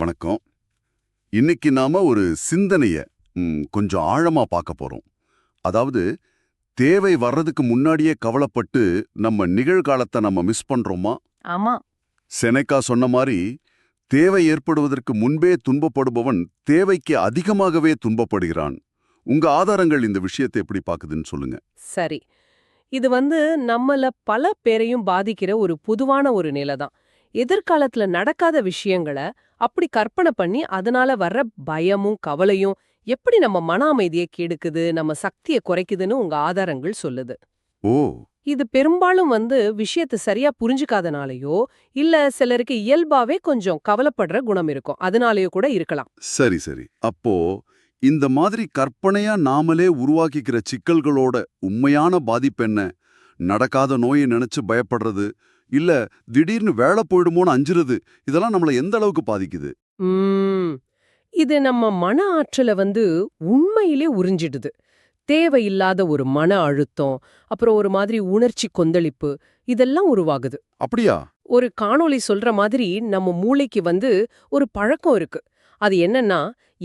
வணக்கம். இன்னைக்கு நாம ஒரு சிந்தனைய கொஞ்சம் ஆழமா பார்க்க போறோம். அதாவது தேவை வர்றதுக்கு முன்னாடியே கவலைப்பட்டு நம்ம நிகழ்காலத்தை நம்ம மிஸ் பண்றோமா? ஆமா. செனெக்கா சொன்ன மாதிரி தேவை ஏற்படுவதற்கு முன்பே துன்பப்படுபவன் தேவைக்கு அதிகமாகவே துன்பப்படுகிறான். உங்க ஆதாரங்கள் இந்த விஷயத்தை எப்படி பாக்குதுன்னு சொல்லுங்க. சரி. இது நம்மள பல பேரையும் பாதிக்கிற ஒரு பொதுவான ஒரு நிலை தான். எதிர்காலத்துல நடக்காத விஷயங்கள அப்படி கற்பனை பண்ணி அதனால வர்ற பயமும் கவலையும் எப்படி நம்ம மன அமைதியை கெடுக்குது, நம்ம சக்தியை குறைக்குதுன்னு உங்க ஆதாரங்கள் சொல்லுது. ஓ, இது பெரும்பாலும் விஷயத்தை சரியா புரிஞ்சுக்காதனாலயோ, இல்ல சிலருக்கு இயல்பாவே கொஞ்சம் கவலைப்படுற குணம் இருக்கும். அதனாலயோ கூட இருக்கலாம். சரி சரி. அப்போ இந்த மாதிரி கற்பனையா நாமளே உருவாக்கிக்கிற சிக்கல்களோட உண்மையான பாதிப்பு என்ன? நடக்காத நோயை நினைச்சு பயப்படுறது, இல்ல திடீர்னு வேலை போயிடுமோன்னு அஞ்சுறது, இதெல்லாம் நம்மள எந்த அளவுக்கு பாதிக்குது? உம் இது நம்ம மன ஆற்றல உண்மையிலே உறிஞ்சிடுது. தேவையில்லாத ஒரு மன அழுத்தம், அப்புறம் ஒரு மாதிரி உணர்ச்சி கொந்தளிப்பு, இதெல்லாம் உருவாகுது. அப்படியா? ஒரு காணொளி சொல்ற மாதிரி நம்ம மூளைக்கு ஒரு பழக்கம் இருக்கு. அது என்னன்னா,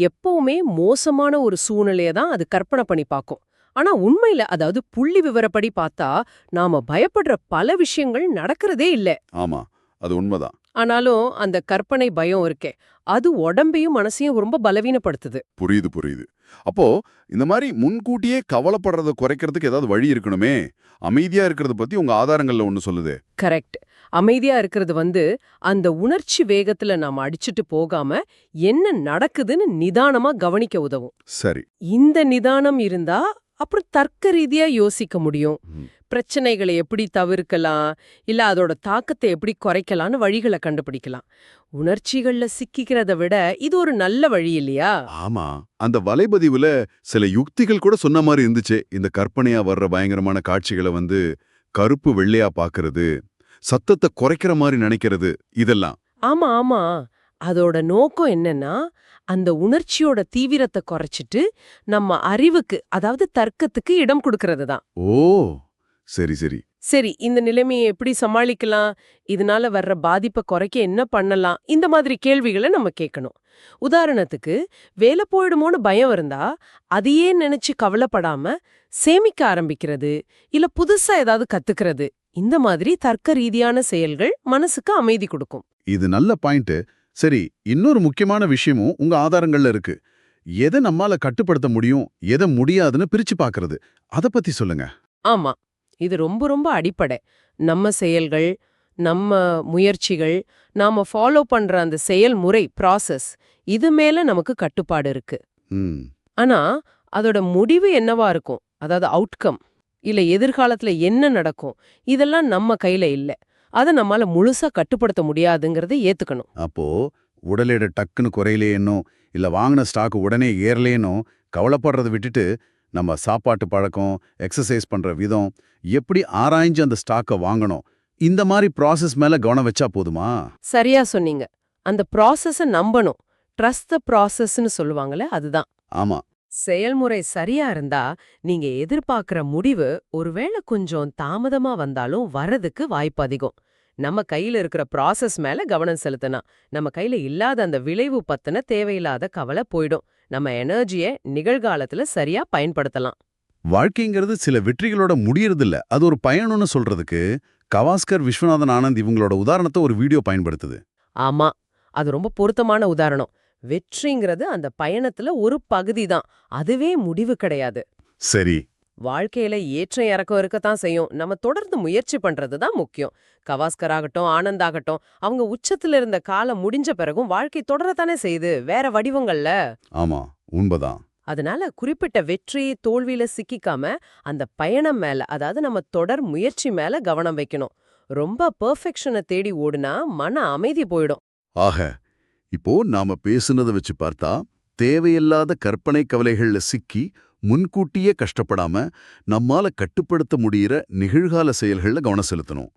எப்பவுமே மோசமான ஒரு சூழ்நிலைய தான் அது கற்பனை பண்ணி பார்க்கும். ஆனா உண்மையில, அதாவது புள்ளி விவரப்படி பார்த்தா, நாம பயப்படுற பல விஷயங்கள் நடக்கிறதே இல்ல. ஆமா, அது உண்மைதான். ஆனாலும் அந்த கற்பனை பயம் இருக்கே, அது உடம்பையும் மனசையும் ரொம்ப பலவீனப்படுத்துது. புரியுது புரியுது. அப்போ இந்த மாதிரி முன்கூட்டியே கவலைப்படுறத குறைக்கிறதுக்கு ஏதாவது வழி இருக்கணுமே. அமைதியா இருக்கிறத பத்தி உங்க ஆதாரங்கள்ல ஒண்ணு சொல்லுது. கரெக்ட். அமைதியா இருக்கிறது அந்த உணர்ச்சி வேகத்துல நாம அடிச்சுட்டு போகாம என்ன நடக்குதுன்னு நிதானமா கவனிக்க உதவும். சரி. இந்த நிதானம் இருந்தா அப்புறம் தர்க்க ரீதியா யோசிக்க முடியும். ம். பிரச்சனைகளை எப்படி தவிர்க்கலாம், இல்ல அதோட தாக்கத்தை எப்படி குறைக்கலாம்னு வழிகளை கண்டுபிடிக்கலாம். உணர்ச்சிகள்ல சிக்கிக்கிறத விட இது ஒரு நல்ல வழி இல்லையா? ஆமா, அந்த வலைபதிவுல சில யுக்திகள் கூட சொன்ன மாதிரி இருந்துச்சு. இந்த கற்பனையா வர்ற பயங்கரமான காட்சிகளை கருப்பு வெள்ளையா பாக்குறது, சத்தத்தை குறைக்கிற மாதிரி நினைக்கிறது, இதெல்லாம். ஆமா ஆமா. அதோட நோக்கம் என்னன்னா, அந்த உணர்ச்சியோட தீவிரத்தை குறைச்சிட்டு நம்ம அறிவுக்கு, அதாவது தர்க்கத்துக்கு இடம் கொடுக்கறது தான். ஓ, சரி சரி. சரி, இந்த நிலைமையை எப்படி சமாளிக்கலாம், இதனால வர்ற பாதிப்பை குறைக்க என்ன பண்ணலாம், இந்த மாதிரி கேள்விகளை நம்ம கேட்கணும். உதாரணத்துக்கு, வேலை போயிடுமோன்னு பயம் இருந்தா அதையே நினைச்சு கவலைப்படாம சேமிக்க ஆரம்பிக்கிறது, இல்ல புதுசா ஏதாவது கத்துக்கிறது, இந்த மாதிரி தர்க்க ரீதியான செயல்கள் மனசுக்கு அமைதி கொடுக்கும். இது நல்ல பாயிண்ட். சரி, இன்னொரு முக்கியமான விஷயமும் உங்க ஆதாரங்கள்ல இருக்கு. எதை நம்மால கட்டுப்படுத்த முடியும், எதை முடியாதுன்னு பிரிச்சு பாக்குறது. அத பத்தி சொல்லுங்க. ஆமா, இது ரொம்ப ரொம்ப அடிப்படை. நம்ம செயல்கள், நம்ம முயற்சிகள், நாம ஃபாலோ பண்ற அந்த செயல்முறை ப்ராசஸ், இது மேல நமக்கு கட்டுப்பாடு இருக்கு. ம். ஆனா அதோட முடிவு என்னவா இருக்கும், அதாவது அவுட்கம், இல்ல எதிர்காலத்துல என்ன நடக்கும், இதெல்லாம் நம்ம கையில இல்ல. அதை நம்மால முழுசா கட்டுப்படுத்த முடியாதுங்கிறத ஏத்துக்கணும். அப்போ உடல் எடை டக்குன்னு குறையலையேனோ, இல்ல வாங்கின ஸ்டாக் உடனே ஏறலேனோ கவலைப்படுறதை விட்டுட்டு, நம்ம சாப்பாட்டு பழக்கம், எக்ஸசைஸ் பண்ற விதம், எப்படி ஆராய்ஞ்சு அந்த ஸ்டாக்கை வாங்கணும், இந்த மாதிரி ப்ராசஸ் மேல கவனம் வச்சா போதுமா? சரியா சொன்னீங்க. அந்த ப்ராசஸ நம்பணும். ட்ரஸ்ட் த ப்ராசஸ்னு சொல்லுவாங்கல்ல, அதுதான். ஆமா. செயல்முறை சரியா இருந்தா நீங்க எதிர்பார்க்கிற முடிவு ஒருவேளை கொஞ்சம் தாமதமா வந்தாலும் வரதுக்கு வாய்ப்பு அதிகம். நம்ம கையில இருக்கிற ப்ராசஸ் மேல கவனம் செலுத்தினா நம்ம கையில இல்லாத அந்த விளைவு பத்தின தேவையில்லாத கவலை போயிடும். நம்ம எனர்ஜியை நிகழ்காலத்துல சரியா பயன்படுத்தலாம். வாழ்க்கைங்கிறது சில வெற்றிகளோட முடியறதில்ல, அது ஒரு பயணம்னு சொல்றதுக்கு கவாஸ்கர், விஸ்வநாதன் ஆனந்த் இவங்களோட உதாரணத்தை ஒரு வீடியோ பயன்படுத்துது. ஆமா, அது ரொம்ப பொருத்தமான உதாரணம். வெற்றிங்கிறது அந்த பயணத்துல ஒரு பகுதி தான், அதுவே முடிவு கிடையாது. சரி. வாழ்க்கையில ஏற்றம் இறக்கம் இருக்கத்தான் செய்யும். நம்ம தொடர்ந்து முயற்சி பண்றது தான் முக்கியம். கவாஸ்கர் ஆகட்டும், ஆனந்த் ஆகட்டும், அவங்க உச்சத்துல இருந்த காலம் முடிஞ்ச பிறகும் வாழ்க்கை தொடரத்தானே செய்யுது, வேற வடிவங்கள்ல. ஆமா, உண்மைதான். அதனால குறிப்பிட்ட வெற்றி தோல்வியில சிக்கிக்காம அந்த பயணம் மேல, அதாவது நம்ம தொடர் முயற்சி மேல கவனம் வைக்கணும். ரொம்ப பெர்ஃபெக்ஷனை தேடி ஓடுனா மன அமைதி போயிடும். ஆக, இப்போ நாம பேசுனதை வச்சு பார்த்தா, தேவையில்லாத கற்பனை கவலைகள்ல சிக்கி முன்கூட்டியே கஷ்டப்படாம நம்மால கட்டுப்படுத்த முடியிற நிகழ்கால செயல்கள்ல கவனம் செலுத்தணும்.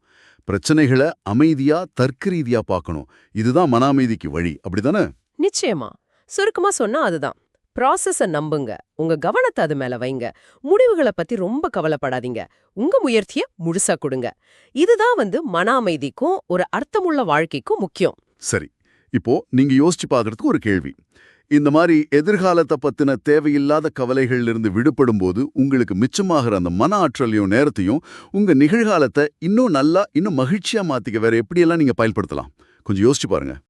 பிரச்சனைகளை அமைதியா தர்க்க ரீதியா பார்க்கணும். இதுதான் மன அமைதிக்கு வழி, அப்படிதானே? நிச்சயமா. சுருக்கமா சொன்னா அதுதான். ப்ராசஸ நம்புங்க, உங்க கவனத்தை அது மேல வைங்க, முடிவுகளை பத்தி ரொம்ப கவலைப்படாதீங்க, உங்க முயற்சிய முழுசா கொடுங்க. இதுதான் மன அமைதிக்கும் ஒரு அர்த்தமுள்ள வாழ்க்கைக்கும் முக்கியம். சரி. இப்போ நீங்க யோசிச்சு பார்க்கறதுக்கு ஒரு கேள்வி. இந்த மாதிரி எதிர்காலத்தை பத்தின தேவையில்லாத கவலைகள்ல இருந்து விடுபடும் போது உங்களுக்கு மிச்சமாகிற அந்த மன ஆற்றலையும் நேரத்தையும் உங்க நிகழ்காலத்தை இன்னும் நல்லா இன்னும் மகிழ்ச்சியா மாத்திக்க வேற எப்படியெல்லாம் நீங்க பயன்படுத்தலாம்? கொஞ்சம் யோசிச்சு பாருங்க.